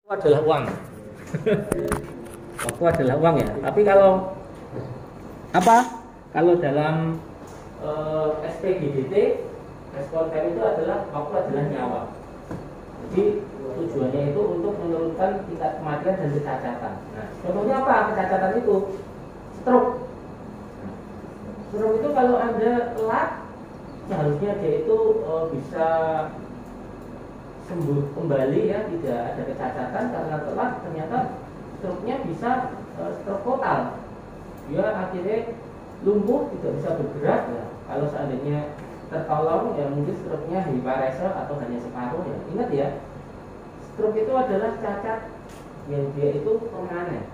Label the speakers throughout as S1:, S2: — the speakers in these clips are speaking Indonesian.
S1: adalah uang. Waktu adalah uang ya. Tapi kalau apa? Kalau dalam SPGDT, respon time itu adalah waktu adalah nyawa. Jadi tujuannya itu untuk menurunkan tingkat kematian dan kecacatan. Nah, contohnya apa kecacatan itu? Stroke. Stroke itu kalau Anda telat, seharusnya dia itu bisa sembuh kembali ya, tidak ada kecacatan. Karena telat ternyata stroke-nya bisa stroke total. Dia akhirnya lumpuh, tidak bisa bergerak ya. Kalau seandainya tertolong ya mungkin stroke-nya hiparese atau hanya separuh ya. Ingat ya, stroke itu adalah cacat yang dia itu permanen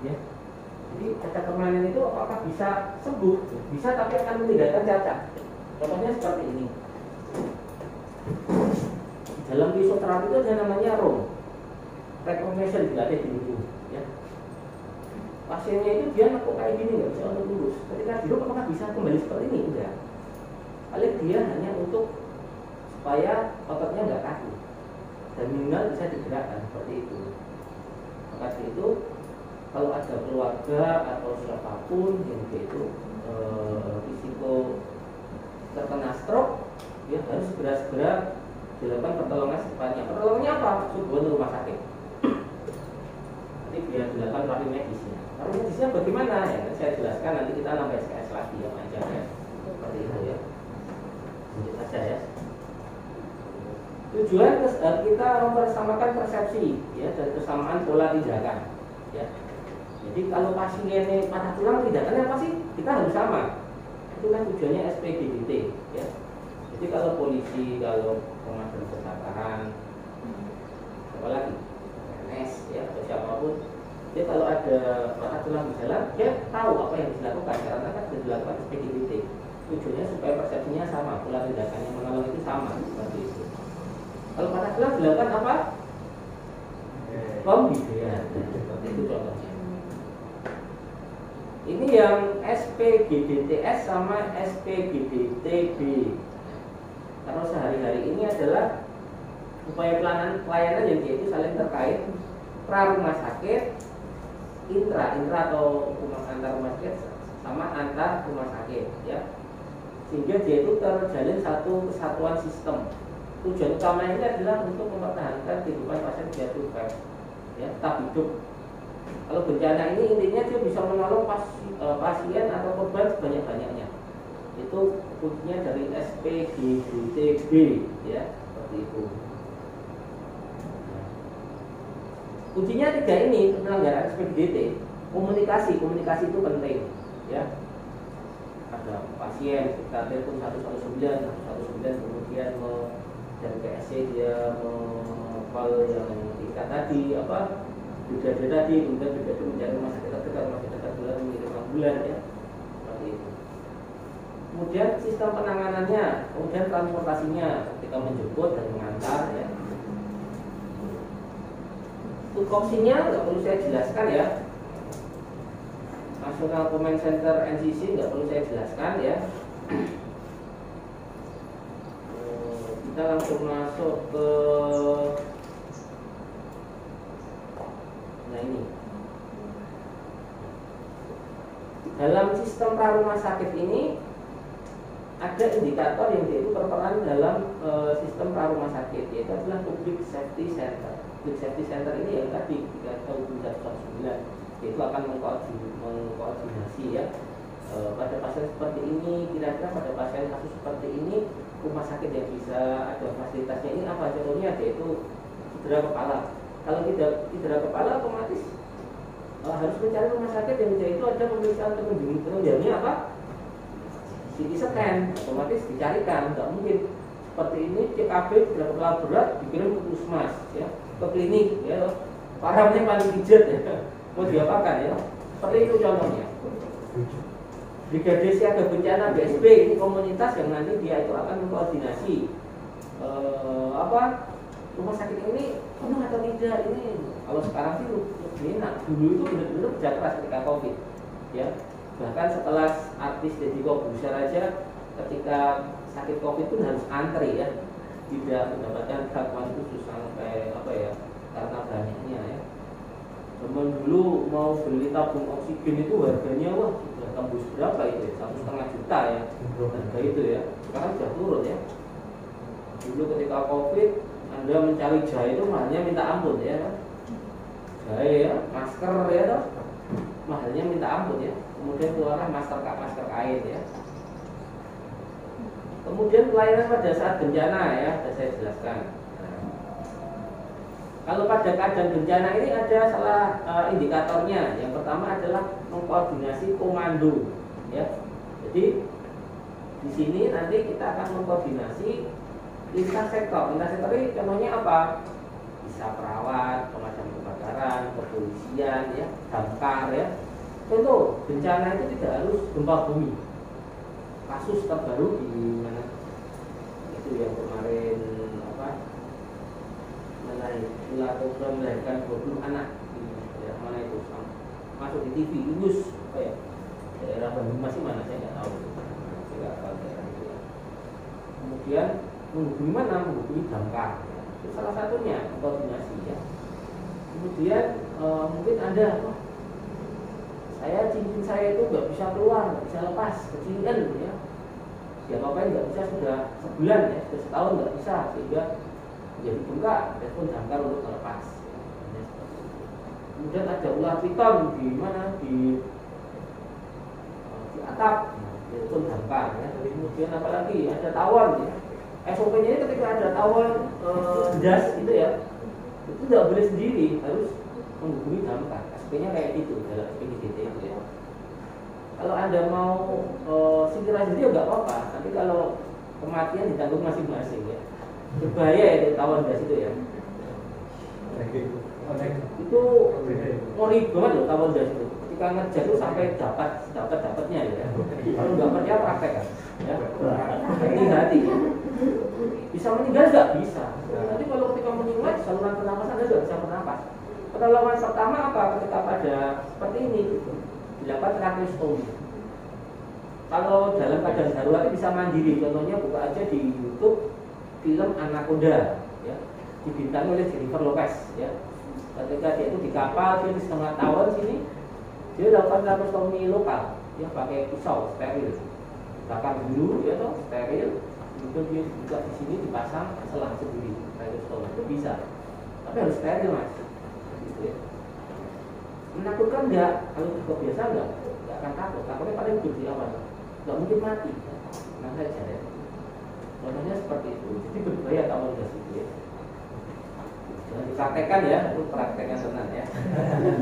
S1: ya. Jadi cacat permanen itu apakah bisa sembuh? Bisa, tapi akan meninggalkan cacat. Contohnya seperti ini. Dalam fisioterapi itu ada namanya ROM, recognition, tidak ada di dulu ya. Pasiennya itu dia nekuk kayak gini, nggak bisa untuk lurus. Ketika duduk apakah bisa kembali seperti ini? Enggak. Paling dia hanya untuk supaya ototnya nggak kaku dan minimal bisa digerakkan seperti itu. Maka itu kalau ada keluarga atau siapapun yang dia itu risiko terkena stroke, dia harus segera dilakukan pertolongan secepatnya. Pertolongannya apa? Subuhan rumah sakit. Nanti dia dilakukan rapid medisnya. Rapid medisnya bagaimana? Ya, saya jelaskan nanti kita nambah SKS lagi ya, macam ya. Seperti itu ya. Lanjut saja ya. Tujuan kita mempersamakan persepsi ya dan kesamaan pola tindakan ya. Jadi kalau pasiennya patah tulang, tindakannya apa sih? Kita harus sama. Itulah tujuannya SPGDT ya. Jadi kalau polisi, kalau pemadam kebakaran, apalagi PNS ya atau siapapun, dia kalau ada patah tulang di jalan, dia tahu apa yang dilakukan karena kan sudah dilakukan SPGDT. Tujuannya supaya persepsinya sama, pola tindakannya menolong itu sama seperti itu. Kalau patah tulang dilakukan apa? Pembiayaan, seperti itu contohnya. Ini yang SPGDTS sama SPGDTB. Karena sehari-hari ini adalah upaya pelayanan yang itu saling terkait, pra rumah sakit, intra atau antar rumah sakit sama antar rumah sakit ya. Sehingga dia itu terjalin satu kesatuan sistem. Tujuan utamanya ini adalah untuk mempertahankan kehidupan pasien dia survive ya, tetap hidup. Kalau bencana ini intinya dia bisa menolong pasien atau korban sebanyak-banyaknya. Itu kuncinya dari SPGDTB ya, seperti itu. Kuncinya tiga ini penyelenggaraan SPGDT. Komunikasi itu penting ya. Ada pasien kita telepon 119 kemudian dari PSC dia call yang kita tadi apa brigadir tadi, kemudian brigadir mencari rumah sakit terdekat bulan mengirim ambulan ya, seperti itu. Kemudian sistem penanganannya, kemudian transportasinya ketika menjemput dan mengantar ya. Tupoksinya nggak perlu saya jelaskan ya. National Command Center NCC nggak perlu saya jelaskan ya. Kita langsung masuk ke ini. Dalam sistem pra-rumah sakit ini ada indikator yang itu berperan dalam sistem pra-rumah sakit, yaitu adalah Public Safety Center. Public Safety Center ini yang tadi kita tahu 119, yaitu akan mengkoordinasi ya pada pasien seperti ini, kira-kira pada pasien kasus seperti ini rumah sakit yang bisa ada fasilitasnya ini apa, contohnya yaitu cedera kepala. Kalau tidak cedera kepala otomatis harus mencari rumah sakit yang itu ada pemeriksaan penunjangnya apa? CT scan, otomatis dicarikan. Nggak mungkin seperti ini CKB cedera kepala berat dikirim ke puskesmas ya, ke klinik ya, paramnya paling pijat ya, mau diapakan ya? Seperti itu contohnya. Brigade Siaga Bencana BSB ini komunitas yang nanti dia itu akan mengkoordinasi rumah sakit ini penuh atau tidak. Ini kalau sekarang sih lebih enak. Dulu itu benar-benar kerja keras ketika COVID ya. Bahkan setelah artis Deddy Corbuzier aja ketika sakit COVID pun harus antri ya, tidak mendapatkan gangguan khusus sampai karena banyak Zaman dulu mau beli tabung oksigen itu harganya wah sudah tembus berapa itu ya? 1,5 juta ya harga itu ya. Sekarang sudah turun ya. Dulu ketika COVID Anda mencari jahe itu mahalnya minta ampun ya kan? Jahe ya, masker ya toh, mahalnya minta ampun ya. Kemudian keluarlah masker kain ya. Kemudian pelayanan pada saat bencana ya, sudah saya jelaskan. Kalau pada keadaan bencana ini ada salah indikatornya. Yang pertama adalah mengkoordinasi komando, ya. Jadi di sini nanti kita akan mengkoordinasi lintas sektor. Lintas sektor ini contohnya apa? Bisa perawat, pemadam kebakaran, kepolisian, ya, damkar, ya. Contoh bencana itu tidak harus gempa bumi. Kasus terbaru di mana? Itu yang kemarin ular kobra melahirkan 20 anak di daerah mana itu masuk di TV news apa ya daerah Bandung masih mana saya nggak tahu saya nggak tahu daerah itu ya. Kemudian menghubungi mana menghubungi damkar ya. Itu salah satunya koordinasi ya. Kemudian mungkin ada cincin saya itu nggak bisa keluar nggak bisa lepas kecilin ya siapa nggak bisa sudah sebulan ya sudah setahun nggak bisa sehingga jadi bengkak, telepon damkar untuk melepas. Kemudian ada ular piton di mana di atap, telepon damkar. Ya. Kemudian apalagi ada tawon. Ya. SOP-nya ini ketika ada tawon jas itu ya, itu tidak boleh sendiri, harus menghubungi damkar. SOP-nya kayak itu dalam PDT itu ya. Kalau Anda mau segera sendiri nggak apa-apa. Nanti kalau kematian ditanggung masing-masing ya. Berbahaya itu tawon gas itu ya. Itu ngeri banget loh tawon gas itu. Ketika ngejar itu sampai dapatnya ya. Kalau nggak percaya praktek kan. Ya. Hati-hati. Bisa meninggal nggak bisa. Nanti kalau ketika meninggal saluran pernapasan Anda nggak bisa bernapas. Pertolongan pertama apa ketika pada seperti ini dilakukan tracheostomi. Kalau dalam keadaan darurat bisa mandiri. Contohnya buka aja di YouTube film Anaconda ya dibintangi oleh Jennifer Lopez ya ketika dia itu di kapal dia di setengah tahun sini dia lakukan tracheostomi lokal ya pakai pisau steril bakar dulu ya toh steril kemudian dia juga di sini dipasang selang sendiri tracheostomi itu bisa tapi harus steril mas gitu ya. Menakutkan enggak kalau biasa enggak akan takutnya paling hidup di awal enggak mungkin mati nah saja ya. Contohnya seperti itu, jadi berbahaya tawon gas itu ya. Jangan dipraktekkan ya, itu prakteknya senang ya.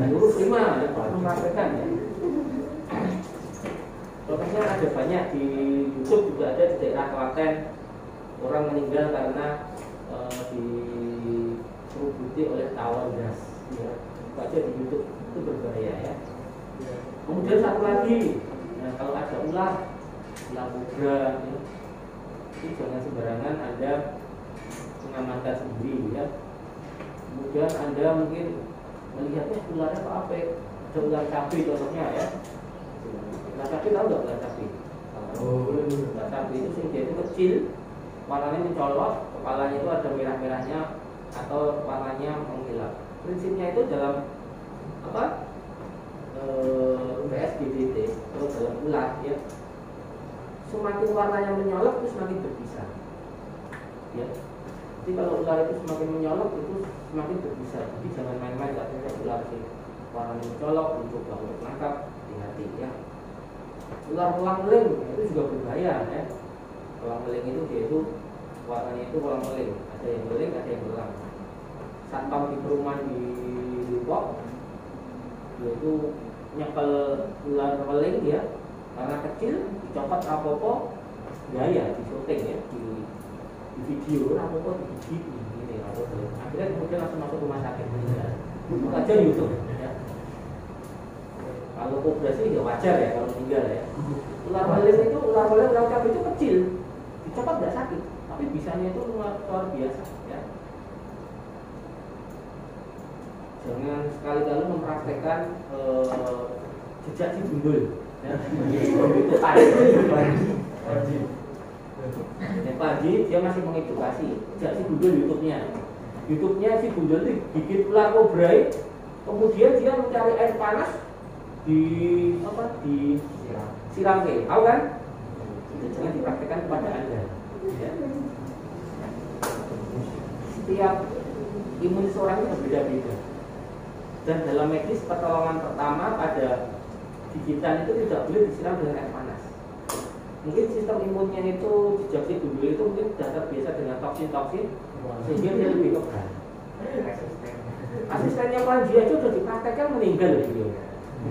S1: Guru prima, ya, baru praktekkan ya. Contohnya ada banyak di YouTube juga ada di daerah Klaten orang meninggal karena diserubuti oleh tawon gas. Ya, baca di YouTube itu berbahaya ya. Kemudian satu lagi, nah, kalau ada ular kobra ya. Jangan sembarangan Anda mengamankan sendiri ya. Kemudian Anda mungkin melihatnya ularnya apa? Ada ular cabai contohnya ya. Ular cabai tahu nggak ular cabai? Ular cabai itu dia itu kecil, warnanya mencolok, kepalanya itu ada merah-merahnya atau warnanya mengkilap. Prinsipnya itu dalam apa? PSBDT atau dalam ular ya. Semakin warnanya menyolok itu semakin berbisa ya. Jadi kalau ular itu semakin menyolok itu semakin berbisa. Jadi jangan main-main nggak punya ular sih warnanya mencolok mencoba untuk menangkap hati-hati ya. Ular kolang-meling itu juga berbahaya ya. Kolang-meling itu dia itu warnanya itu kolang-meling, ada yang meling ada yang belang. Satpam di perumahan di Depok dia itu nyepel ular meling ya karena kecil dicopot rapopo gaya di syuting ya di video rapopo digigit ini rapopo akhirnya kemudian langsung masuk rumah sakit meninggal itu aja YouTube ya. Kalau kobra sih ya wajar ya kalau meninggal ya. Ular cabai itu kecil dicopot nggak sakit tapi bisanya itu luar biasa ya. Jangan sekali-kali mempraktekkan jejak si gundul ya. Itu Panji dia masih mengedukasi jejak si gundul YouTube-nya si gundul itu gigit ular kobra kemudian dia mencari air panas di siram tahu kan? Itu jangan dipraktekkan kepada Anda. Ya. Setiap imun seorang itu berbeda-beda. Dan dalam medis pertolongan pertama pada gigitan itu tidak boleh disiram dengan air panas. Mungkin sistem imunnya itu sejak dulu itu mungkin sudah terbiasa dengan toksin-toksin sehingga dia lebih kebal. Asistennya Panji aja sudah dipraktekkan meninggal beliau.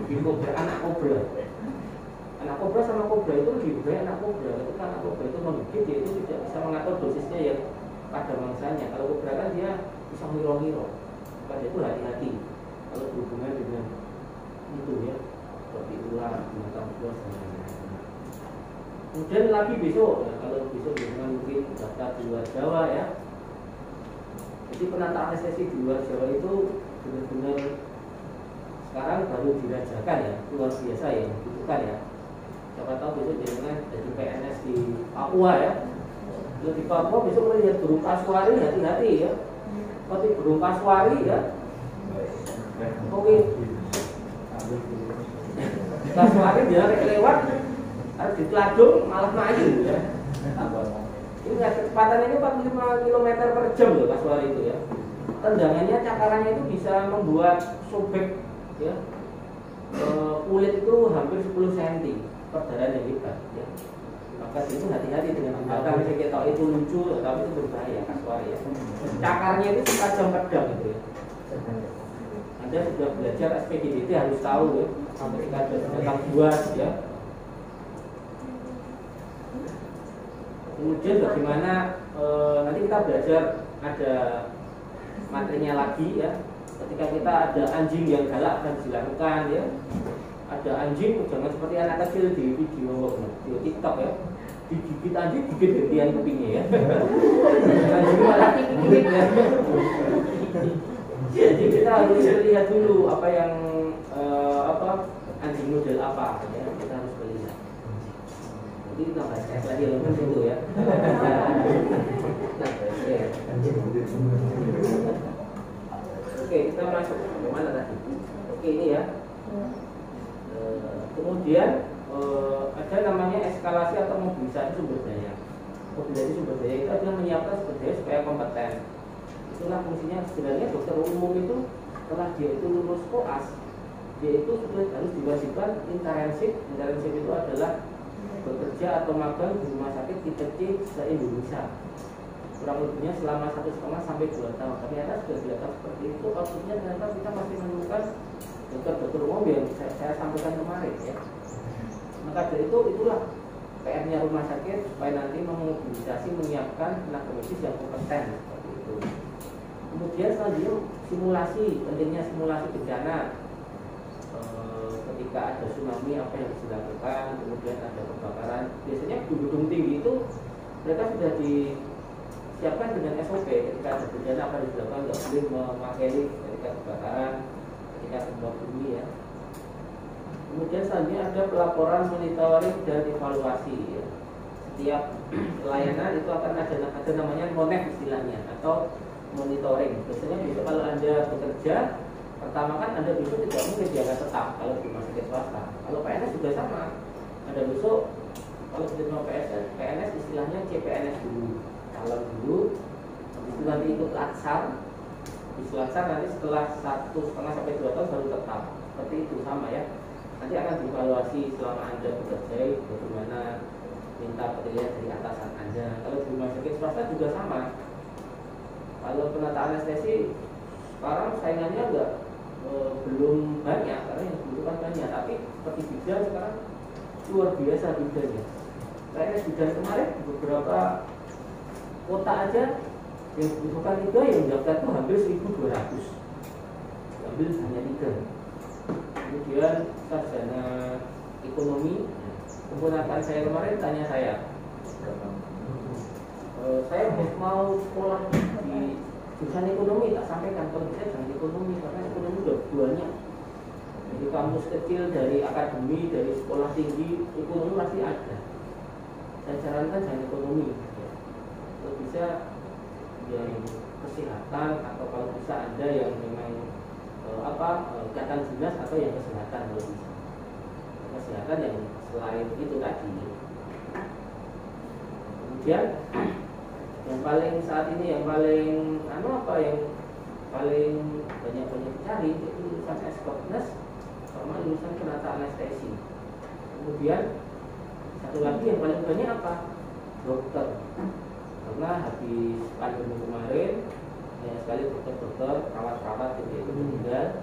S1: Di kobra, anak kobra sama kobra itu lebih baik anak kobra. Ketika anak kobra itu menggigit, dia itu tidak bisa mengatur dosisnya yang pada mangsanya. Kalau kobra kan dia bisa ngiro-ngiro. Maka itu hati-hati kalau berhubungan dengan itu ya, seperti ular, binatang buas dan lain-lain. Kemudian lagi besok, ya, kalau besok dengan mungkin daftar di luar Jawa ya. Jadi penata anestesi di luar Jawa itu benar-benar sekarang baru dirajakan ya, luar biasa ya, dibutuhkan ya. Siapa tahu besok dengan jadi PNS di Papua ya. Kalau di Papua besok melihat burung kasuari, hati-hati ya. Seperti burung kasuari ya. Oke. Kasuari dia lewat harus diteladung malah maju ya. Ini kecepatan ini 45 km per jam loh kasuari itu ya. Tendangannya, cakarannya itu bisa membuat sobek ya. Kulit itu hampir 10 cm, perdarahan yang hebat ya. Maka itu hati-hati dengan binatang kita tahu itu lucu tapi itu berbahaya kasuari ya. Cakarnya itu setajam pedang gitu ya. Anda sudah belajar SPGDT harus tahu ya, ketika ada binatang buas ya. Kemudian bagaimana nanti kita belajar ada materinya lagi ya. Ketika kita ada anjing yang galak akan dilakukan ya. Ada anjing jangan seperti anak kecil di video TikTok ya. Digigit anjing gigit bagian kupingnya ya. Anjing malah gigit ya. Jadi kita harus lihat dulu apa yang anjing model apa ya. Kita harus melihat. Jadi kita bahas lagi loh itu ya. Nah, ya. Oke, kita masuk ke mana tadi? Oke, ini ya. Kemudian ada namanya eskalasi atau mobilisasi sumber daya. Mobilisasi sumber daya itu adalah menyiapkan sumber daya supaya kompeten. Itulah fungsinya sebenarnya dokter umum itu setelah dia itu lulus koas, dia itu sudah harus diwajibkan internship. Internship itu adalah bekerja atau magang di rumah sakit tipe C se-Indonesia. Kurang lebihnya selama 1,5 sampai 2 tahun. Ternyata sudah dilakukan seperti itu. Maksudnya ternyata kita masih menemukan dokter-dokter umum yang saya sampaikan kemarin ya. Maka dari itu itulah PR-nya rumah sakit supaya nanti memobilisasi menyiapkan tenaga medis yang kompeten seperti itu. Kemudian selanjutnya simulasi, pentingnya simulasi bencana. Ketika ada tsunami apa yang harus dilakukan, kemudian ada kebakaran. Biasanya gedung-gedung tinggi itu mereka sudah disiapkan dengan SOP. Ketika ada bencana apa yang dilakukan, nggak boleh memakai lift ketika kebakaran, ketika gempa bumi ya. Kemudian selanjutnya ada pelaporan, monitoring dan evaluasi ya. Setiap pelayanan itu akan ada namanya monek istilahnya atau monitoring. Biasanya besok kalau Anda bekerja pertama kan Anda besok tidak mungkin diangkat tetap kalau di rumah sakit swasta. Kalau PNS juga sama. Anda besok kalau di rumah PNS istilahnya CPNS dulu, calon dulu, habis itu nanti ikut latsar. Di latsar nanti setelah 1,5 sampai 2 tahun baru tetap. Seperti itu sama ya. Nanti akan dievaluasi selama Anda bekerja bagaimana minta penilaian dari atasan Anda. Kalau di rumah sakit swasta juga sama. Kalau penata anestesi sekarang saingannya belum banyak karena yang dibutuhkan banyak, tapi seperti bidan sekarang luar biasa bidannya. Saya bidan kemarin di beberapa kota aja yang dibutuhkan 3 yang daftar itu hampir 1.200, ambil hanya 3. Kemudian sarjana ekonomi, keponakan saya kemarin tanya saya mau sekolah di jurusan ekonomi, tak sampaikan kalau bisa jangan ekonomi karena ekonomi udah banyak. Jadi kampus kecil dari akademi, dari sekolah tinggi, ekonomi pasti ada. Saya sarankan jangan ekonomi. Kalau bisa yang kesehatan atau kalau bisa ada yang memang ikatan dinas atau yang kesehatan kalau bisa. Kesehatan yang selain itu tadi. Kemudian yang paling saat ini yang paling yang paling banyak dicari itu lulusan S.Nurse sama lulusan penata anestesi. Kemudian satu lagi yang paling banyak apa? Dokter. Karena habis pandemi kemarin banyak sekali dokter-dokter, perawat-perawat itu meninggal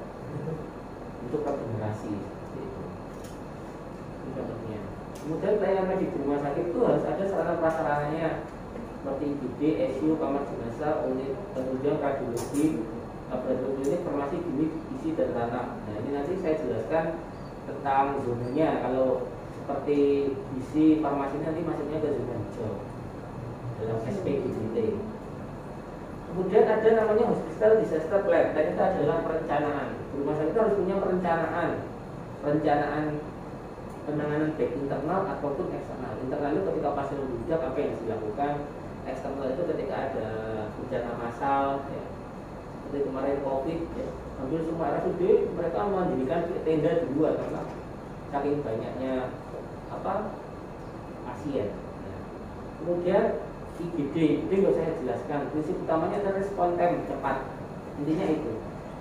S1: untuk regenerasi. Itu contohnya. Kemudian pelayanan medik di rumah sakit itu harus ada sarana prasarananya seperti IGD, ICU, kamar jenazah, unit penunjang radiologi, laboratorium klinik, farmasi, bilik, isi dan tanam. Nah ini nanti saya jelaskan tentang zonanya. Kalau seperti isi farmasi nanti masuknya ke zona hijau dalam SPGDT. Kemudian ada namanya hospital disaster plan. Dan itu adalah perencanaan. Rumah sakit harus punya perencanaan penanganan baik internal ataupun eksternal. Internal itu ketika pasien membludak apa yang dilakukan. Eksternal itu ketika ada bencana massal, ya. Seperti kemarin COVID, ya. Hampir semua RSUD mereka mendirikan tenda di luar karena saking banyaknya pasien. Ya. Kemudian IGD nggak saya jelaskan. Prinsip utamanya adalah respon time cepat. Intinya itu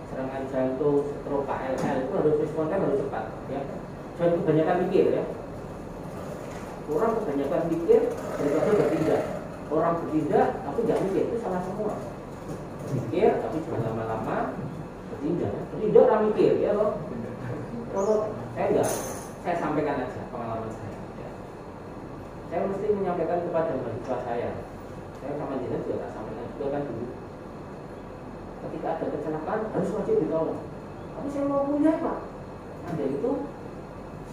S1: serangan jantung, stroke, KLL itu harus respon time harus cepat. Ya. Jangan kebanyakan mikir ya. Orang kebanyakan mikir daripada bertindak. Orang bertindak tapi nggak mikir itu salah semua. Mikir tapi jangan lama-lama bertindak. Bertindak orang mikir ya loh. Kalau saya sampaikan aja pengalaman saya. Ya. Saya mesti menyampaikan kepada mahasiswa saya sama jenengan juga tak sampaikan juga kan dulu. Ketika ada kecelakaan harus wajib ditolong. Tapi saya mau kuliah Pak. Anda itu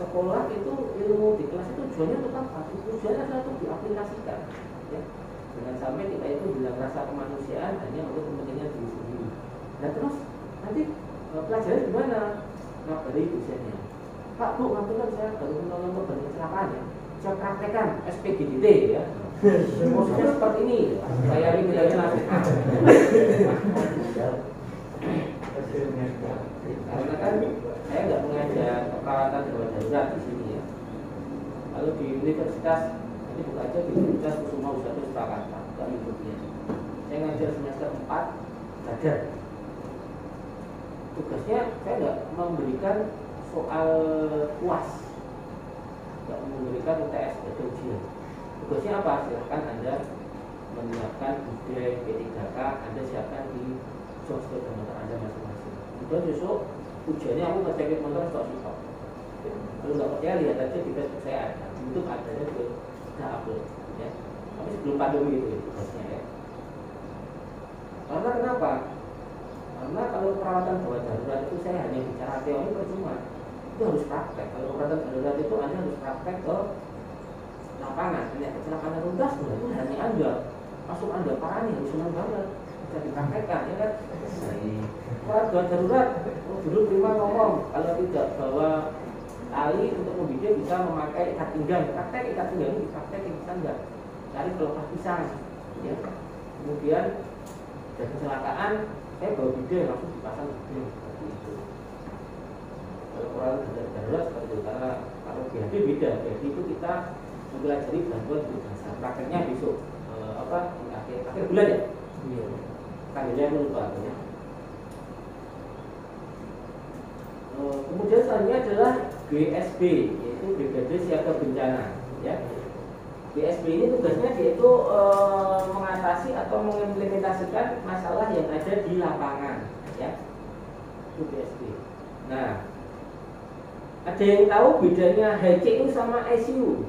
S1: sekolah itu ilmu di kelas itu tujuannya untuk apa? Tujuannya adalah untuk diaplikasikan. Ya. Jangan sampai kita itu bilang rasa kemanusiaan hanya untuk kepentingan diri sendiri. Dan terus nanti pelajaran gimana? Nah dari dosennya, Pak Bu, ngapain saya baru menolong korban kecelakaan ya? Saya praktekkan SPGDT ya. Maksudnya seperti ini. Saya ini bilangnya langsung. Karena kan saya nggak mengajar perawatan gawat darurat di sini ya. Kalau di universitas ini bukan aja di Universitas Kusuma Usatu Surakarta, bukan ikutnya. Saya ngajar semester 4 belajar. Tugasnya saya nggak memberikan soal UAS, nggak memberikan UTS atau ujian. Tugasnya apa? Silahkan Anda menyiapkan ide P3K, Anda siapkan di software motor Anda masing-masing. Kemudian besok ujiannya aku ngecek motor stok. Kalau nggak percaya lihat aja di Facebook saya ada, YouTube adanya sudah upload. Ya. Tapi sebelum pandemi itu tugasnya ya. Karena kenapa? Karena kalau perawatan gawat darurat itu saya hanya bicara teori percuma. Itu harus praktek. Kalau perawatan darurat itu Anda harus praktek ke lapangan. Hanya kecelakaan tuntas itu hanya Anda. Masuk Anda parahnya harus senang banget. Bisa dipraktekkan ya kan. Perawat gawat darurat dulu prima ngomong kalau tidak bawa tali untuk membidik bisa memakai ikat pinggang. Praktek ikat pinggang ini dipraktekin bisa enggak? Cari pelopas pisang. Ya. Kemudian ada kecelakaan, saya bawa bidang langsung dipasang bidang seperti itu. Kalau perawat darurat seperti itu, karena kalau BHD beda. BHD itu kita mempelajari bantuan hidup dasar. Prakteknya besok di akhir bulan ya. Iya. Tanggalnya aku lupa ya. Kemudian selanjutnya adalah BSB, yaitu Brigade Siaga Bencana. Ya. BSB ini tugasnya yaitu mengatasi atau mengimplementasikan masalah yang ada di lapangan. Ya. Itu BSB. Nah, ada yang tahu bedanya HCU sama ICU?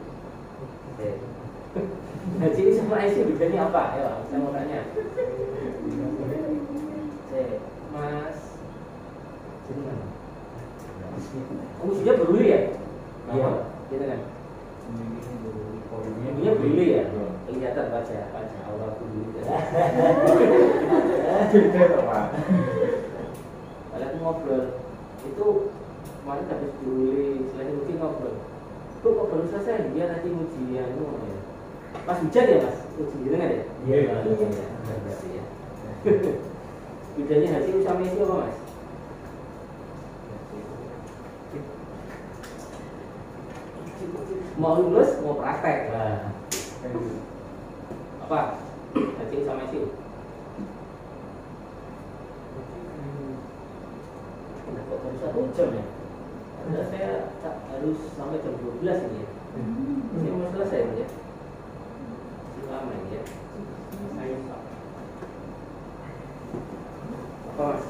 S1: HCU sama ICU bedanya apa? Ayo, saya mau tanya. Mas, kamu sudah beruli ya? Iya. Gitu kan? Ini beruli ya? Kelihatan baca aura beruli. Kalau aku ngobrol itu kemarin habis beruli, selain uji ngobrol. Kok baru selesai? Dia nanti ujian. Pas hujan ya mas? Uji gitu kan ya? Iya. Bedanya hasil sama isi apa mas? mau lulus mau praktek. Nah, apa? HCU sama ICU. Kok baru 1 jam ya? Karena saya harus sampai jam 12 ini ya. Masih mau selesai ya? Masih lama ini ya. Apa mas?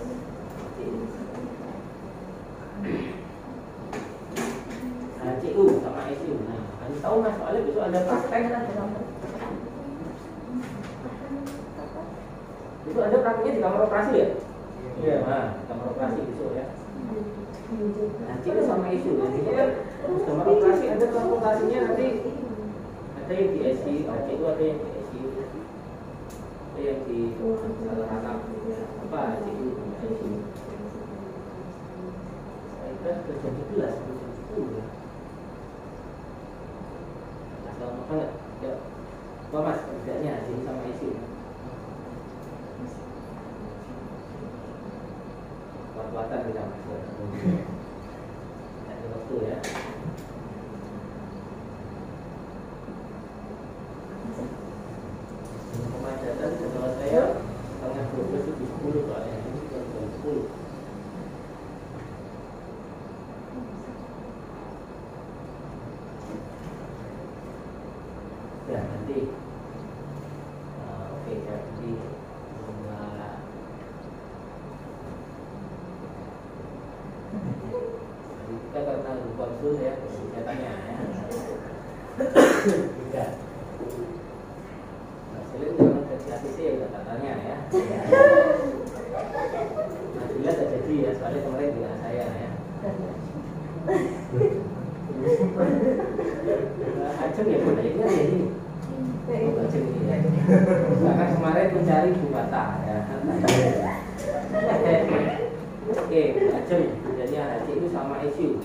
S1: HCU sama ICU. Nah, harus tahu mas, soalnya besok ada praktek. Besok ada prakteknya di kamar operasi ya? Iya. Nah, kamar operasi besok ya. HCU sama ICU. Jadi kan kamar operasi ada transportasinya nanti. Ada yang di ICU, HCU ada yang di ICU. Ada yang di salah anak apa HCU, ICU. Saya kira sudah jam 11, jam 10 ya. Lama banget. Ya. Apa mas kerjanya HCU sama ICU? Kuat-kuatan kita mas. Ada waktu ya. Pemajatan setelah saya setengah 12 lebih 10 soalnya ini sudah jam 10. Ya nanti oke ya nanti kita karena konsul ya saya tanya ya. Tidak. Hasilnya jangan jadi ATC ya udah tanya ya. Nah jelas tak jadi ya soalnya kemarin dengan saya ya. Ajeng ya boleh ini ya ini. Ajeng ini ya. Karena kemarin mencari bukata ya. Oke, Ajeng kerjanya HCU sama ICU.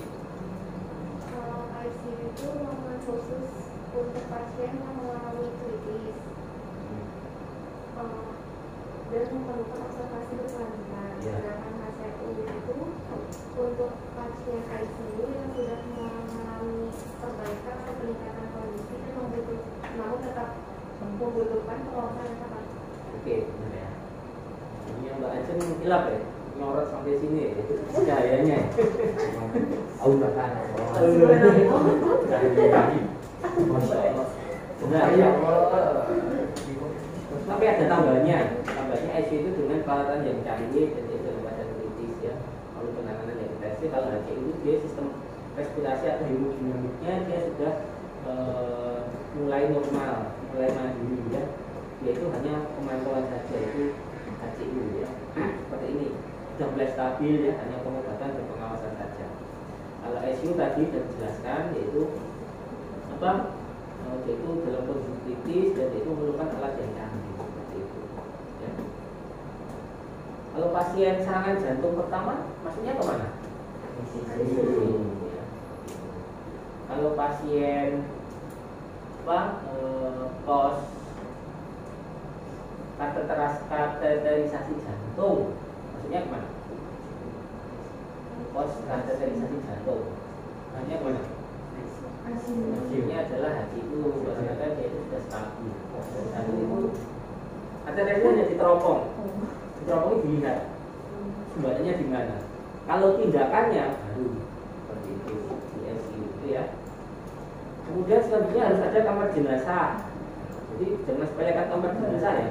S2: ICU itu ruangan khusus untuk pasien yang mengalami kritis dan memerlukan observasi berkelanjutan. Sedangkan HCU itu untuk pasien ICU yang sudah mengalami perbaikan atau peningkatan kondisi dan namun tetap membutuhkan perawatan yang tepat.
S1: Oke, benar ya. Ini yang Mbak Ajeng hilap ya. Nyorot sampai sini ya, itu cahayanya. Auratan. Benar ya. Tapi ada tambahnya. Tambahnya ICU itu dengan peralatan yang canggih dan itu dalam keadaan kritis ya. Kalau penanganan yang intensif, kalau HCU itu dia sistem respirasi atau hemodinamiknya dia sudah mulai normal, mulai mandiri ya. Yaitu hanya pemantauan saja itu HCU ya. Seperti ini. Sudah mulai stabil ya, hanya pengobatan dan pengawasan saja. Kalau ICU tadi sudah dijelaskan yaitu apa? Yaitu dalam kondisi kritis dan itu memerlukan alat yang canggih seperti itu. Ya. Kalau pasien serangan jantung pertama, maksudnya kemana? Ya. Kalau pasien apa? Pos kateterisasi jantung. Maksudnya kemana? Pos kateterisasi jantung. Maksudnya kemana? Hasilnya adalah HCU. Bahkan dia itu sudah stabil. Satu itu kateterisnya hanya diteropong. Diteropongnya dilihat sumbernya di mana. Kalau tindakannya baru seperti itu di ICU itu ya. Kemudian selanjutnya harus ada kamar jenazah. Jadi jangan sepelekan kamar jenazah ya.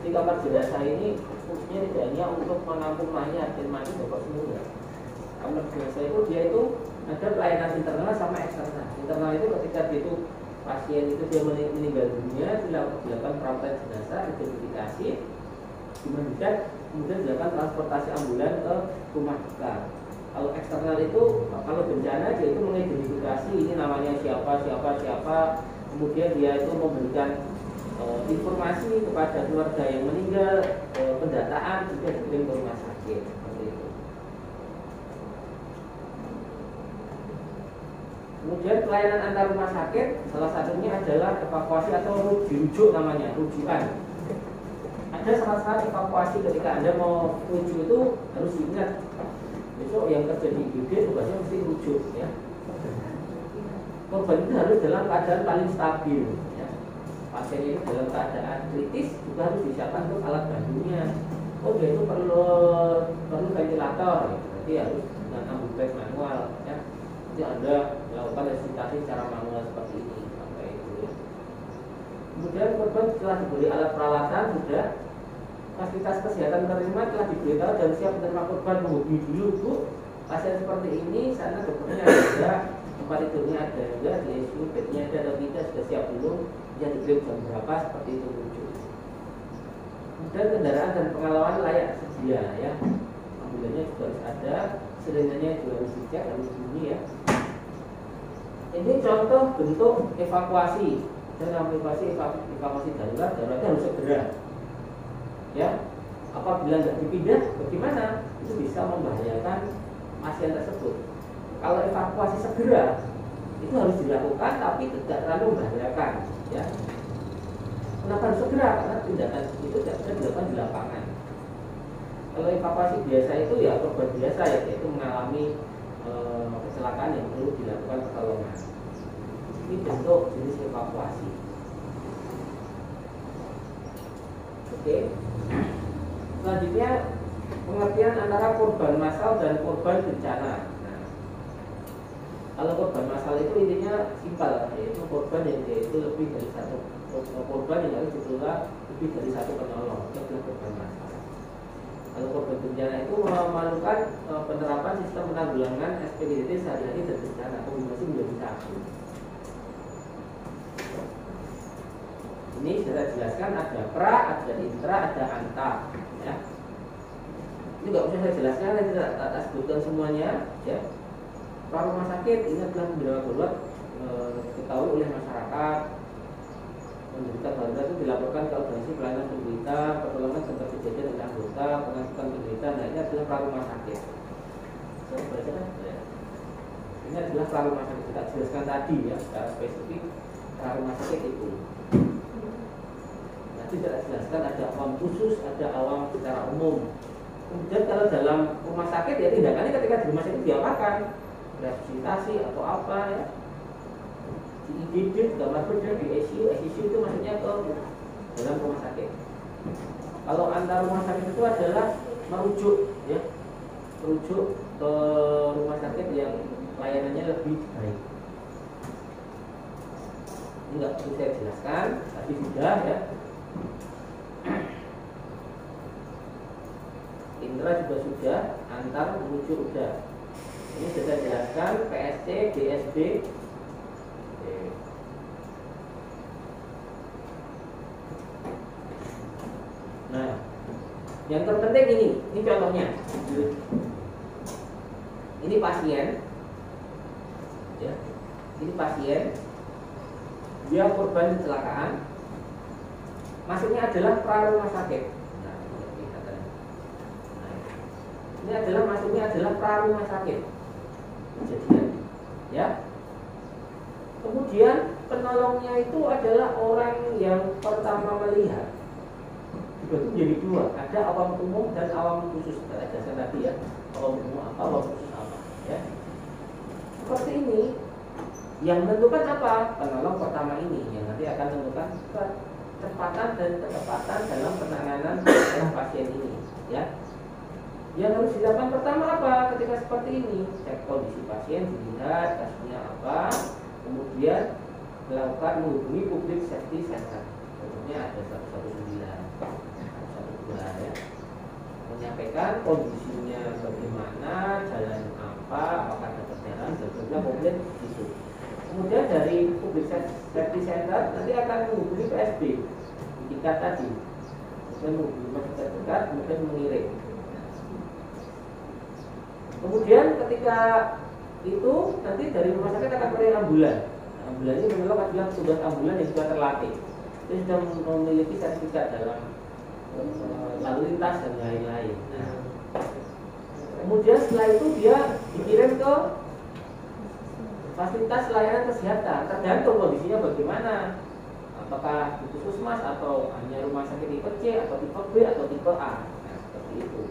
S1: Di kamar jenazah ini fungsinya tidak hanya untuk menampung mayat dan mati pokok semua. Kamar jenazah itu dia itu ada pelayanan internal sama eksternal. Internal itu ketika itu pasien itu dia meninggal dunia, dilakukan perawatan jenazah, identifikasi, dimandikan, kemudian dilakukan transportasi ambulan ke rumah duka. Kalau eksternal itu kalau bencana dia itu mengidentifikasi ini namanya siapa, kemudian dia itu memberikan informasi kepada keluarga yang meninggal, pendataan juga dikirim ke rumah sakit seperti itu. Kemudian pelayanan antar rumah sakit salah satunya adalah evakuasi atau dirujuk namanya, rujukan. Ada syarat-syarat evakuasi ketika Anda mau rujuk itu harus diingat. Besok yang kerja di IGD tugasnya mesti rujuk ya. korban itu harus dalam keadaan paling stabil. Ya. Pasien ini dalam keadaan kritis juga harus disiapkan untuk alat bantunya. Oh dia itu perlu ventilator, ya. Berarti harus dengan ambulans manual. Ya. Jadi Anda melakukan resusitasi secara manual seperti ini. Sampai itu. Ya. Kemudian korban setelah diberi alat peralatan sudah fasilitas kesehatan terima telah diberitahu dan siap menerima korban menghubungi dulu Bu. Pasien seperti ini sana dokternya ada, tempat tidurnya ada juga, di ICU bednya ada atau tidak sudah siap belum, yang dikirim jam berapa seperti itu muncul. Kemudian kendaraan dan pengalaman layak sedia ya, ambulannya juga harus ada, sirenenya juga harus dicek, harus bunyi ya. Ini contoh bentuk evakuasi. Dalam evakuasi daruratnya harus segera. Ya, apabila tidak dipindah, bagaimana? Itu bisa membahayakan pasien tersebut. Kalau evakuasi segera, itu harus dilakukan, tapi tidak terlalu membahayakan. Ya. Kenapa harus segera? Karena tindakan itu tidak bisa dilakukan di lapangan. Kalau evakuasi biasa itu ya korban biasa ya, yaitu mengalami kecelakaan yang perlu dilakukan pertolongan. Ini bentuk jenis evakuasi. Oke. Selanjutnya pengertian antara korban massal dan korban bencana. Nah, kalau korban massal itu intinya simpel, yaitu korban yang yaitu lebih dari satu korban yang harus dikelola lebih dari satu penolong, itu adalah korban massal. Kalau korban bencana itu memerlukan penerapan sistem penanggulangan SPDT sehari-hari dan bencana kombinasi menjadi satu. Ini sudah jelaskan ada pra, ada intra, ada anta. Ya. Ini nggak usah saya jelaskan, saya tidak sebutkan semuanya. Ya. Pra rumah sakit ini adalah kendala darurat diketahui oleh masyarakat. Penderita darurat itu dilaporkan ke organisasi pelayanan penderita, pertolongan tempat kejadian dan anggota, pengasuhan penderita. Nah ini adalah pra rumah sakit. Saya bacakan. Ya. Ini adalah pra rumah sakit kita jelaskan tadi ya, secara spesifik pra rumah sakit itu. Tidak jelaskan ada awam khusus, ada awam secara umum. Kemudian kalau dalam rumah sakit ya tindakannya ketika di rumah sakit diapakan? Resusitasi atau apa ya? Di IGD, kamar bedah, di ICU itu maksudnya ke dalam rumah sakit. Kalau antar rumah sakit itu adalah merujuk ya, merujuk ke rumah sakit yang layanannya lebih baik. Ini nggak perlu saya jelaskan, tapi sudah ya. Intra juga sudah, antar menuju sudah. Ini sudah jelaskan PSC, DSB. Nah, yang terpenting ini contohnya. Ini pasien, ya, ini pasien, dia korban kecelakaan. Masuknya adalah pra rumah sakit. Ini adalah masuknya adalah pra rumah sakit. Kejadian, ya. Kemudian penolongnya itu adalah orang yang pertama melihat. Dibagi menjadi dua. Ada awam umum dan awam khusus. Kita jelaskan tadi ya. Awam umum apa, awam khusus apa. Ya. Seperti ini. Yang menentukan apa? Penolong pertama ini yang nanti akan menentukan kecepatan dan ketepatan dalam penanganan pasien ini. Ya. Yang harus dilakukan pertama apa ketika seperti ini? Cek kondisi pasien, dilihat kasusnya apa, kemudian melakukan menghubungi public safety center. Contohnya ada 119, 112 ya. Menyampaikan kondisinya bagaimana, jalan apa, apakah ada perjalanan, dan sebagainya komplain itu. Kemudian dari public safety center nanti akan menghubungi PSB di tingkat tadi, kemudian menghubungi masyarakat terdekat, kemudian mengirim. Kemudian ketika itu nanti dari rumah sakit akan pergi ambulan. Nah, ambulan ini memang adalah petugas ambulan yang sudah terlatih. Dia sudah memiliki sertifikat dalam lalu lintas dan lain-lain. Nah, kemudian setelah itu dia dikirim ke fasilitas layanan kesehatan. Tergantung kondisinya bagaimana. Apakah di puskesmas atau hanya rumah sakit tipe C atau tipe B atau tipe A. Nah, seperti itu.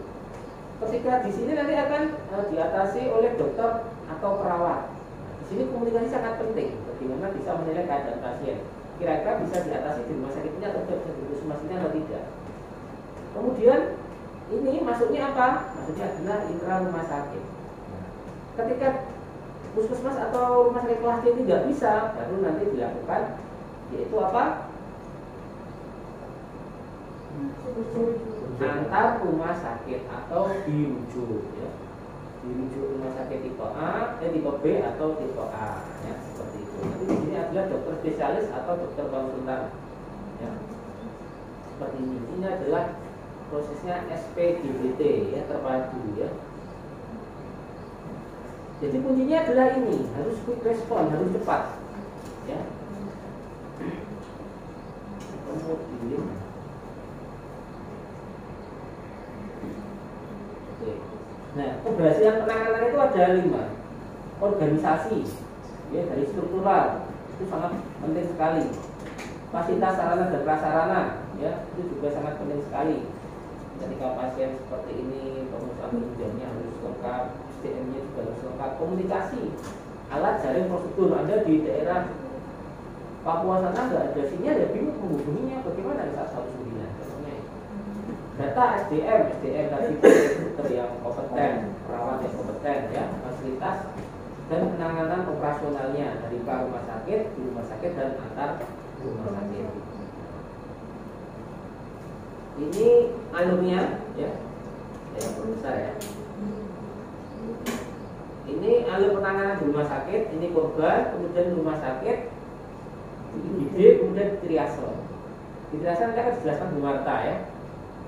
S1: Ketika di sini nanti akan diatasi oleh dokter atau perawat. Di Di sini komunikasi sangat penting. Bagaimana bisa menilai keadaan pasien. Kira-kira bisa diatasi di rumah sakit ini atau tidak, bisa di puskesmas ini atau tidak. Kemudian ini masuknya apa? Masuknya adalah intra rumah sakit. Ketika puskesmas atau rumah sakit kelas D tidak bisa, baru nanti dilakukan yaitu apa? Antar rumah sakit atau dirujuk, ya. Dirujuk rumah sakit tipe A, tipe B atau tipe A, ya, seperti itu. Nanti di sini adalah dokter spesialis atau dokter konsultan, ya. Seperti ini. Ini adalah prosesnya SPDBT, ya, terpadu, ya. Jadi kuncinya adalah ini, harus quick respon, harus cepat, ya. Kemudian nah, keberhasilan penanganan itu ada 5. Organisasi, ya, dari struktural itu sangat penting sekali. Fasilitas sarana dan prasarana, ya, itu juga sangat penting sekali. Ketika pasien seperti ini, pengusaha penunjangnya harus lengkap, SDM-nya juga harus lengkap. Komunikasi, alat jaring prosedur. Anda di daerah Papua sana nggak ada sinyal, ya bingung menghubunginya bagaimana di saat 119. Data SDM tadi dokter yang kompeten, perawat yang kompeten, ya, fasilitas dan penanganan operasionalnya dari rumah sakit, di rumah sakit dan antar rumah sakit. Ini alurnya, ya, saya besar, ya. Ini alur penanganan di rumah sakit, ini korban, kemudian rumah sakit, ID, kemudian triase. Di triase nanti akan dijelaskan Bu Marta, ya.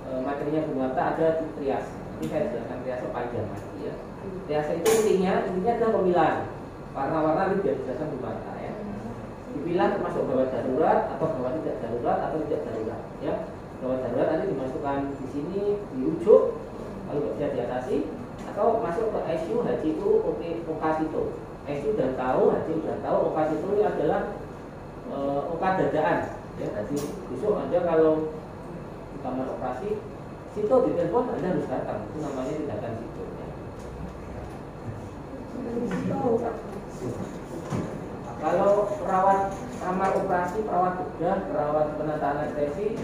S1: Materinya Bu Marta ada di triase. Ini saya jelaskan triase panjang nanti, ya. Triase itu intinya adalah pemilihan. Warna-warna ini biar dijelaskan Bu Marta, ya. Dipilah termasuk gawat darurat atau gawat tidak darurat atau tidak darurat, ya. Gawat darurat nanti dimasukkan di sini, dirujuk, kalau tidak bisa diatasi, atau masuk ke ICU, HCU, OKSITO. ICU sudah tahu, HCU sudah tahu, OKSITO ini adalah OK dadaan, ya. Jadi besok Anda kalau di kamar operasi, Sito ditelepon, Anda harus datang. Itu namanya tindakan Sito, ya. Kalau perawat kamar operasi, perawat bedah, perawat penataan anestesi,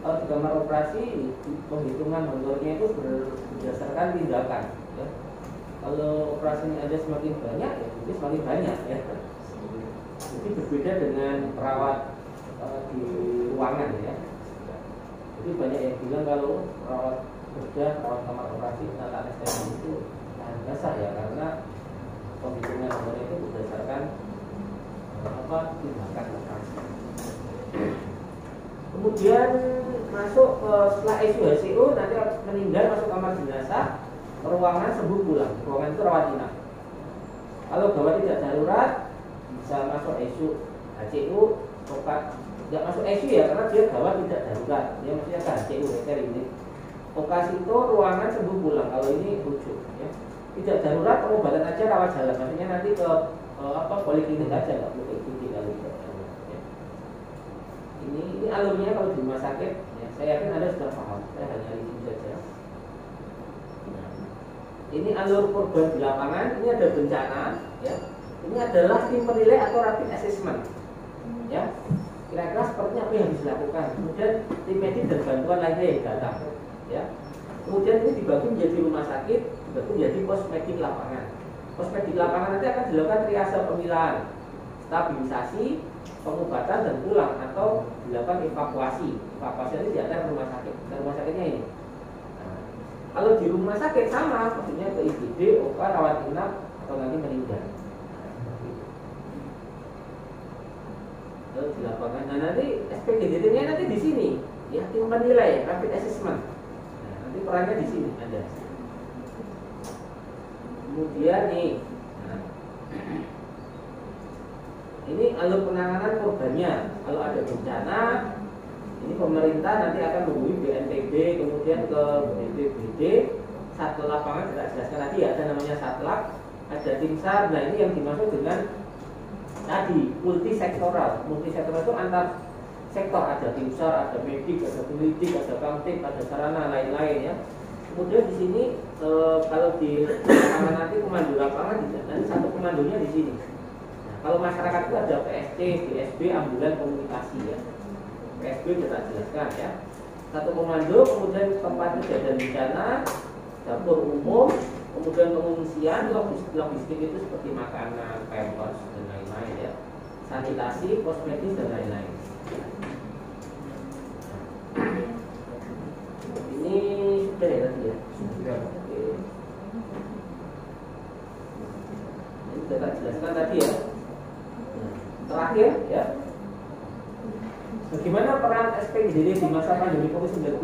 S1: kalau di kamar operasi penghitungan honornya itu berdasarkan tindakan, ya. Kalau operasinya ada semakin banyak, ya itu semakin banyak, ya. Jadi berbeda dengan perawat di ruangan, ya. Jadi banyak yang bilang kalau perawat bedah, perawat kamar operasi, penataan anestesi itu dasar, ya, karena penghitungan honornya itu berdasarkan tindakan operasi. Kemudian masuk setelah ICU HCU nanti meninggal masuk kamar jenazah, ruangan sembuh pulang. Ruangan itu rawat inap. Kalau gawat tidak darurat bisa masuk ICU HCU, nggak masuk ICU, ya, karena dia gawat tidak darurat. Dia maksudnya ke HCU, ini. OKSITO ruangan sembuh pulang. Kalau ini rujuk, ya. Tidak darurat pengobatan aja rawat jalan. Maksudnya nanti ke poliklinik aja, nggak perlu ke ICU kalau tidak darurat, ya. Ini alurnya kalau di rumah sakit, ya, saya yakin Anda sudah paham. Saya hanya di sini saja. Nah, ini alur korban di lapangan. Ini ada bencana, ya. Ini adalah tim penilai atau rapid assessment, ya. Kira-kira sepertinya apa yang harus dilakukan. Kemudian tim medis dan bantuan lainnya yang datang, ya. Kemudian ini dibagi menjadi rumah sakit, dibagi menjadi pos medik lapangan. Pos medik lapangan nanti akan dilakukan triase pemilahan, stabilisasi, pengobatan dan pulang, atau dilakukan evakuasi. Evakuasi ini di antara rumah sakit. Dan rumah sakitnya ini. Nah, kalau di rumah sakit sama, maksudnya ke IGD, OK, rawat inap, atau nanti meninggal. Lalu di lapangan. Nah, nanti SPDBT-nya nanti di sini, ya, tim penilai, rapid assessment. Nah, nanti perannya di sini ada. Kemudian nih, nah, ini alur penanganan korbannya. Kalau ada bencana, ini pemerintah nanti akan menghubungi BNPB, kemudian ke BPBD, Satgas lapangan tidak jelaskan tadi, ada namanya Satlak, ada tim SAR. Nah, ini yang dimaksud dengan tadi multisektoral. Multisektoral itu antar sektor, ada tim SAR, ada medik, ada politik, ada kamtip, ada sarana lain-lain, ya. Kemudian di sini kalau di lapangan nanti komando lapangan, nanti satu komandonya di sini. kalau masyarakat itu ada PSC, DSB, ambulan komunikasi ya. PSB kita jelaskan ya. Satu komando, kemudian tempat kejadian bencana, dapur umum, kemudian pengungsian, logistik itu seperti makanan, pampers dan lain-lain ya. Sanitasi, kosmetik dan lain-lain. Ini sudah ya tadi ya. Oke. Ini sudah tak jelaskan tadi ya. Terakhir ya, bagaimana peran SPGDD di masa pandemi COVID-19?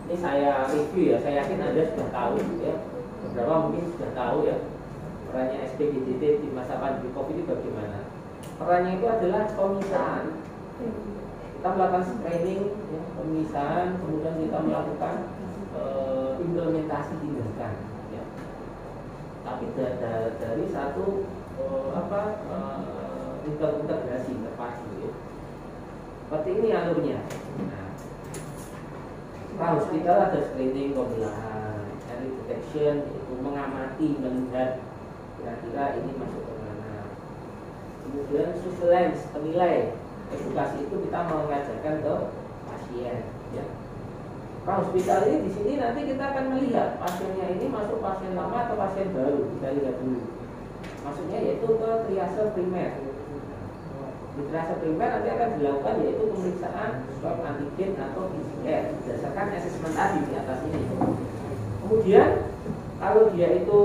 S1: Ini saya review ya, saya yakin Anda sudah tahu ya. Beberapa mungkin sudah tahu ya perannya SPGDD di masa pandemi COVID itu bagaimana. Perannya itu adalah pemisahan. Kita melakukan screening, ya, pemisahan, kemudian kita melakukan implementasi tindakan. Ya. Tapi dari satu integrasi terpadu. Ya. Seperti ini alurnya. Nah, hospital ada screening, pembelahan, early detection, yaitu mengamati, melihat kira-kira ini masuk ke mana. Kemudian surveillance, penilai, edukasi itu kita mengajarkan ke pasien. Ya. Hospital ini di sini nanti kita akan melihat pasiennya ini masuk pasien lama atau pasien baru. Kita lihat dulu. Maksudnya yaitu ke triase primer. Di triase primer nanti akan dilakukan yaitu pemeriksaan swab antigen atau PCR berdasarkan asesmen tadi di atas ini. Kemudian kalau dia itu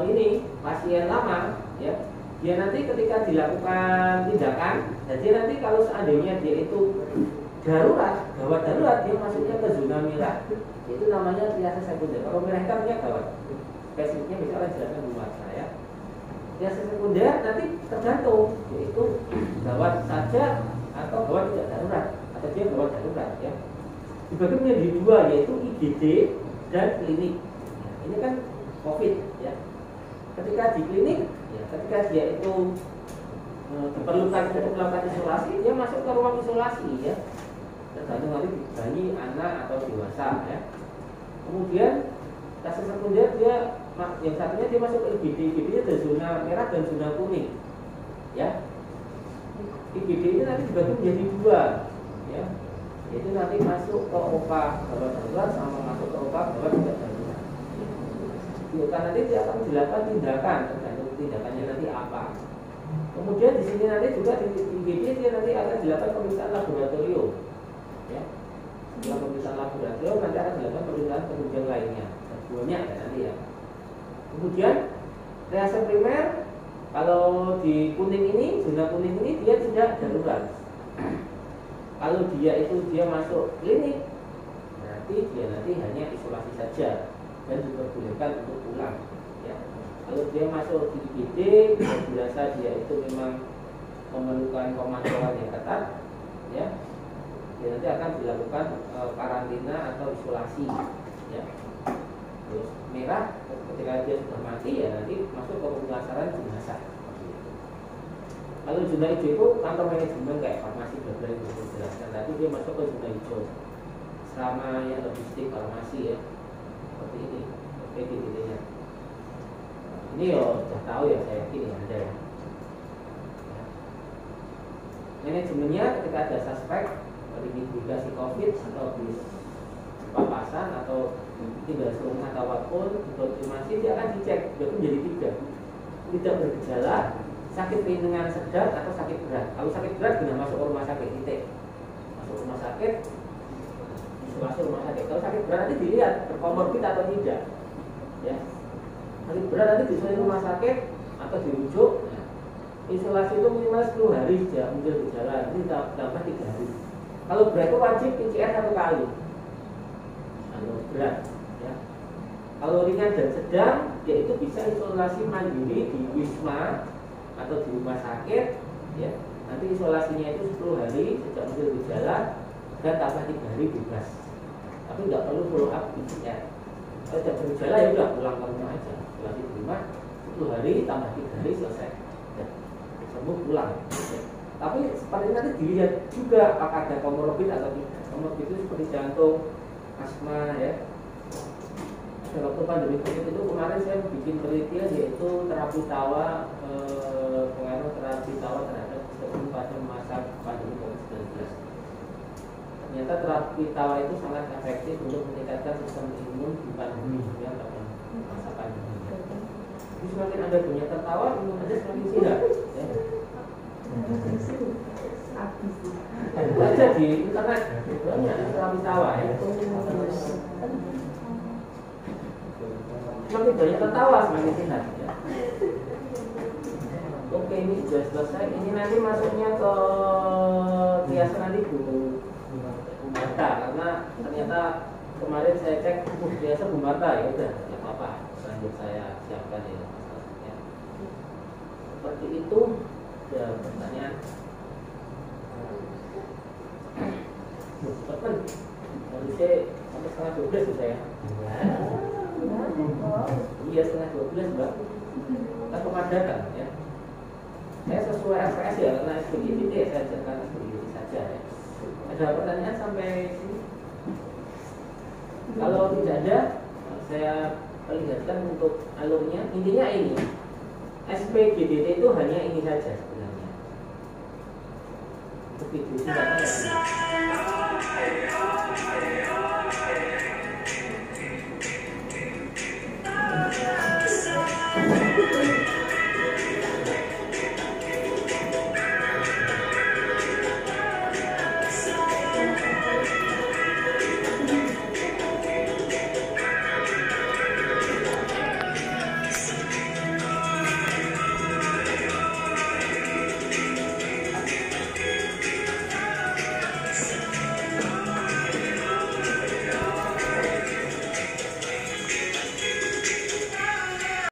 S1: ini pasien lama, ya, dia nanti ketika dilakukan tindakan, jadi nanti kalau seandainya dia itu darurat, gawat darurat, dia masuknya ke zona merah. Itu namanya triase sekunder. Kalau merah itu artinya gawat. Spesifiknya misalnya jelaskan dulu saya. Triase sekunder nanti tergantung, yaitu gawat saja atau gawat tidak darurat, atau dia gawat darurat ya. Dibagi menjadi dua, yaitu IGD dan klinik. Nah, ini kan COVID ya. Ketika di klinik, ya, ketika dia itu diperlukan untuk melakukan isolasi, dia masuk ke ruang isolasi ya. Tergantung nanti bayi, anak atau dewasa ya. Kemudian triase sekunder dia yang satunya dia masuk ke IGD. IGD itu ada zona merah dan zona kuning ya. IGD ini nanti dibagi menjadi dua ya. Itu nanti masuk ke OPA gawat darurat sama masuk ke OPA gawat tidak darurat. Kan nanti dia akan dilakukan tindakan, tergantung tindakannya nanti apa. Kemudian di sini nanti juga di IGD dia nanti akan dilakukan pemeriksaan laboratorium ya. Setelah pemeriksaan laboratorium nanti akan dilakukan pemeriksaan penunjang lainnya. Banyak ya nanti ya. Kemudian triase primer, kalau di kuning ini, zona kuning ini dia tidak darurat. Kalau dia masuk klinik, berarti dia nanti hanya isolasi saja dan diperbolehkan untuk pulang. Ya. Kalau dia masuk di IGD, biasa dia itu memang memerlukan pemantauan yang ketat, ya. Dia nanti akan dilakukan karantina atau isolasi. Ya. Terus merah, ketika dia sudah mati ya nanti masuk ke pemulasaran jenazah. Kalau zona hijau itu kantor manajemen kayak farmasi berbelah yang saya jelaskan tadi, dia masuk ke zona hijau. Sama yang logistik farmasi ya, seperti ini, PGDD-nya. Ini ya sudah tahu ya, saya yakin ya ada ya. Manajemennya ketika ada suspek terindikasi COVID atau bis papasan atau tidak serumah atau apapun dikonfirmasi, dia akan dicek. Itu menjadi tiga: tidak bergejala, sakit ringan sedang atau sakit berat. Kalau sakit berat sudah masuk ke rumah sakit, titik. Masuk rumah sakit, isolasi rumah sakit. Kalau sakit berat nanti dilihat berkomorbid atau tidak. Ya, sakit berat nanti disuruh rumah sakit atau dirujuk. Nah, isolasi itu minimal 10 hari sejak muncul gejala, ini tambah 3 hari. Kalau berat itu wajib PCR 1 kali. Kalau berat, ya. Kalau ringan dan sedang, yaitu bisa isolasi mandiri di wisma atau di rumah sakit, ya. Nanti isolasinya itu 10 hari sejak muncul gejala dan tambah 3 hari bebas. Tapi nggak perlu follow up PCR. Kalau tidak bergejala ya udah pulang ke rumah aja. Isolasi di rumah 10 hari tambah 3 hari selesai. Ya. Sembuh pulang. Ya. Tapi seperti nanti dilihat juga apakah ada komorbid atau tidak. Komorbid itu seperti jantung, asma, ya, waktu pandemi COVID itu kemarin saya bikin penelitian yaitu terapi tawa, pengaruh terapi tawa terhadap sistem pada masa pandemi COVID-19. Ternyata terapi tawa itu sangat efektif untuk meningkatkan sistem imun di pandemi ya, pada masa pandemi. Jadi semakin Anda banyak tertawa, imun Anda semakin sehat. Ya. Itu aja di internet banyak terapi tawa ya. Semakin banyak tertawa semakin sehat ya. Oke, ini sudah selesai. Ini nanti masuknya ke biasa nanti buku Marta, karena ternyata kemarin saya cek biasa Bu Marta ya udah nggak apa-apa, lanjut saya siapkan ya. Seperti itu. Ya pertanyaan. Cepetan. Tadi saya sampai setengah 12 sudah ya. Iya setengah 12 Mbak. Kita pemadatan ya. Saya sesuai RPS ya, karena SPGDT saya ajarkan SPGDT saja ya. Ada pertanyaan sampai sini? Kalau tidak ada, saya perlihatkan untuk alurnya. Intinya ini, SPGDT itu hanya ini saja sebenarnya. Untuk video singkatnya.